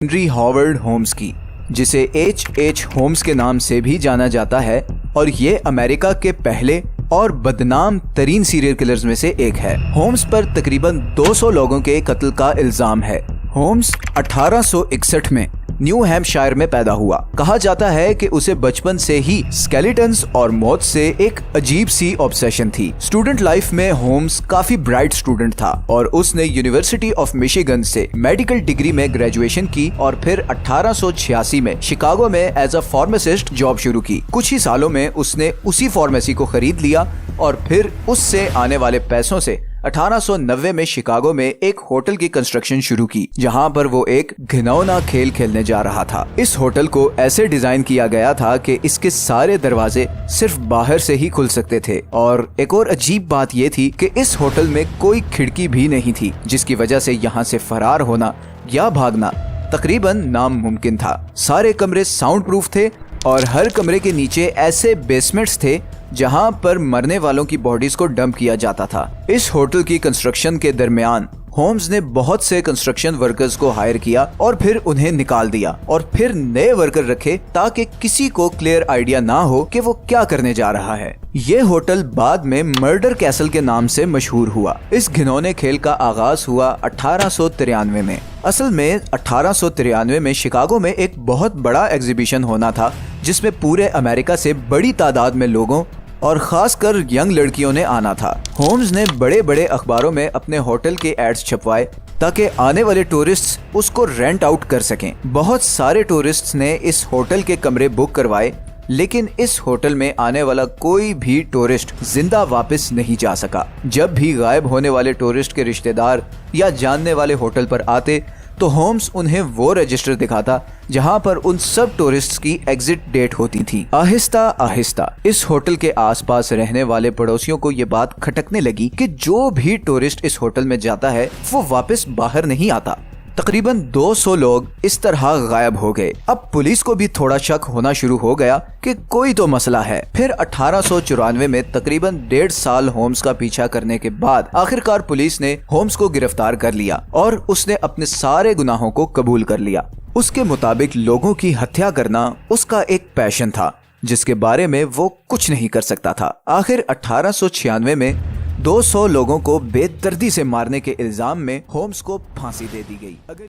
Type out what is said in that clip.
Henry Howard Holmes की, जिसे H.H. Holmes के नाम से भी जाना जाता है, और ये अमेरिका के पहले और बदनाम तरीन सीरियल किलर्स में से एक है। होम्स पर तकरीबन 200 लोगों के कत्ल का इल्जाम है। होम्स 1861 में न्यू हैम्पशायर में पैदा हुआ। कहा जाता है कि उसे बचपन से ही स्केलेटन्स और मौत से एक अजीब सी ऑब्सेशन थी। स्टूडेंट लाइफ में होम्स काफी ब्राइट स्टूडेंट था और उसने यूनिवर्सिटी ऑफ मिशिगन से मेडिकल डिग्री में ग्रेजुएशन की और फिर 1886 में शिकागो में एज अ फार्मासिस्ट जॉब शुरू की। कुछ ही सालों में उसने उसी फार्मेसी को खरीद लिया और फिर उससे आने वाले पैसों से 1890 में शिकागो में एक होटल की कंस्ट्रक्शन शुरू की, जहां पर वो एक घिनौना खेल खेलने जा रहा था। इस होटल को ऐसे डिजाइन किया गया था कि इसके सारे दरवाजे सिर्फ बाहर से ही खुल सकते थे, और एक और अजीब बात ये थी कि इस होटल में कोई खिड़की भी नहीं थी, जिसकी वजह से यहाँ से फरार होना या भागना तकरीबन नामुमकिन था। सारे कमरे साउंड प्रूफ थे और हर कमरे के नीचे ऐसे बेसमेंट्स थे जहां पर मरने वालों की बॉडीज को डंप किया जाता था। इस होटल की कंस्ट्रक्शन के दरमियान होम्स ने बहुत से कंस्ट्रक्शन वर्कर्स को हायर किया और फिर उन्हें निकाल दिया और फिर नए वर्कर रखे ताकि किसी को क्लियर आइडिया ना हो कि वो क्या करने जा रहा है। ये होटल बाद में मर्डर कैसल के नाम से मशहूर हुआ। इस घिनौने खेल का आगाज हुआ 1893 में। असल में 1893 में शिकागो में एक बहुत बड़ा एग्जीबिशन होना था, जिसमें पूरे अमेरिका से बड़ी तादाद में लोगों और खासकर यंग लड़कियों ने आना था। होम्स ने बड़े बड़े अखबारों में अपने होटल के एड्स छपवाए ताकि आने वाले टूरिस्ट्स उसको रेंट आउट कर सकें। बहुत सारे टूरिस्ट्स ने इस होटल के कमरे बुक करवाए, लेकिन इस होटल में आने वाला कोई भी टूरिस्ट जिंदा वापस नहीं जा सका। जब भी गायब होने वाले टूरिस्ट के रिश्तेदार या जानने वाले होटल पर आते तो होम्स उन्हें वो रजिस्टर दिखाता जहां पर उन सब टूरिस्ट्स की एग्जिट डेट होती थी। आहिस्ता आहिस्ता इस होटल के आसपास रहने वाले पड़ोसियों को ये बात खटकने लगी कि जो भी टूरिस्ट इस होटल में जाता है वो वापस बाहर नहीं आता। तकरीबन 200 लोग इस तरह गायब हो गए। अब पुलिस को भी थोड़ा शक होना शुरू हो गया कि कोई तो मसला है। फिर 1894 में तकरीबन 1.5 साल होम्स का पीछा करने के बाद आखिरकार पुलिस ने होम्स को गिरफ्तार कर लिया और उसने अपने सारे गुनाहों को कबूल कर लिया। उसके मुताबिक लोगों की हत्या करना उसका एक पैशन था, जिसके बारे में वो कुछ नहीं कर सकता था। आखिर 1896 में 200 लोगों को बेदर्दी से मारने के इल्जाम में होम्स को फांसी दे दी गई।